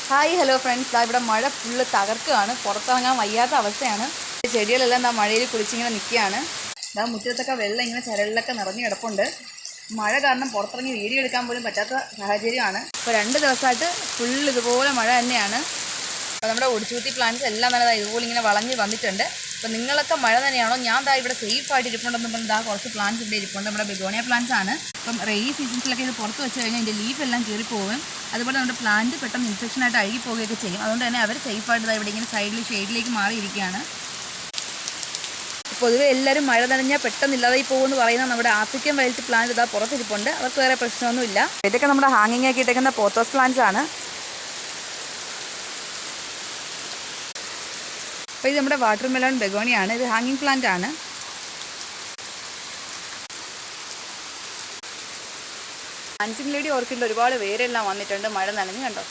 Hi hello friends, ഇവിടെ മഴ full തകർക്കുകയാണ്. പുറത്തിറങ്ങാൻ വയ്യാത്ത അവസ്ഥയാണ്. ചെടികളെല്ലാം മഴയിൽ കുളിച്ചിങ്ങനെ നിൽക്കുകയാണ്. മുറ്റത്തൊക്കെ വെള്ളം ഇങ്ങനെ ചരലിലൊക്കെ നിറഞ്ഞു കിടപ്പുണ്ട്. മഴ കാരണം പുറത്തിറങ്ങി വീഡിയോ എടുക്കാൻ പോലും പറ്റാത്ത സാഹചര്യമാണ്. ഇപ്പോൾ 2 ദിവസമായിട്ട് ഫുള്ള് ഇതുപോലെ മഴ തന്നെയാണ്. അപ്പോൾ നമ്മുടെ ഒടിച്ചൂത്തി പ്ലാന്റ്സ് എല്ലാം തന്നെ ഇതുപോലെ ഇങ്ങനെ വളഞ്ഞ് വന്നിട്ടുണ്ട്. അപ്പോൾ നിങ്ങളൊക്കെ മഴ തന്നെയാണോ? ഞാൻ ഇവിടെ സേഫായിട്ട് ഇരിപ്പുണ്ടെന്ന് പറഞ്ഞാൽ കുറച്ച് പ്ലാന്റ്സ് ഇവിടെ ഇരിപ്പുണ്ട്. നമ്മുടെ ബെഗോണിയ പ്ലാന്റ്സ് ആണ്. ഇപ്പം റെയിനി സീസൺസിലൊക്കെ ഇത് പുറത്ത് വെച്ച് കഴിഞ്ഞാൽ ഇതിൻ്റെ ലീഫ് എല്ലാം കീറിപ്പോവും. അതുപോലെ നമ്മുടെ പ്ലാന്റ് പെട്ടെന്ന് ഇൻഫെക്ഷനായിട്ട് അഴുകി പോവുകയൊക്കെ ചെയ്യും. അതുകൊണ്ട് തന്നെ അവർ സേഫായിട്ട് ഇവിടെ ഇങ്ങനെ സൈഡിൽ ഷെയ്ഡിലേക്ക് മാറിയിരിക്കുകയാണ്. പൊതുവെ എല്ലാവരും മഴ നനഞ്ഞാൽ പെട്ടെന്നില്ലാതായി പോകുമെന്ന് പറയുന്ന നമ്മുടെ ആഫ്രിക്കൻ വൈൽഡ് പ്ലാന്റ് ഇതാ പുറത്തിരിപ്പുണ്ട്. അവർക്ക് വേറെ പ്രശ്നമൊന്നുമില്ല. ഇതൊക്കെ നമ്മുടെ ഹാങ്ങിങ് ആക്കി ഇട്ടേക്കുന്ന പോത്തോസ് പ്ലാന്റ്സ് ആണ്. അപ്പോൾ ഇത് നമ്മുടെ വാട്ടർ മെലോൺ ബെഗോണിയാണ്. ഇത് ഹാങ്ങിങ് പ്ലാന്റ് ആണ്. ഡാൻസിങ് ലേഡി ഓർക്കിഡിൽ ഒരുപാട് വേരെല്ലാം വന്നിട്ടുണ്ട്. മഴ നനഞ്ഞ് കണ്ടോ.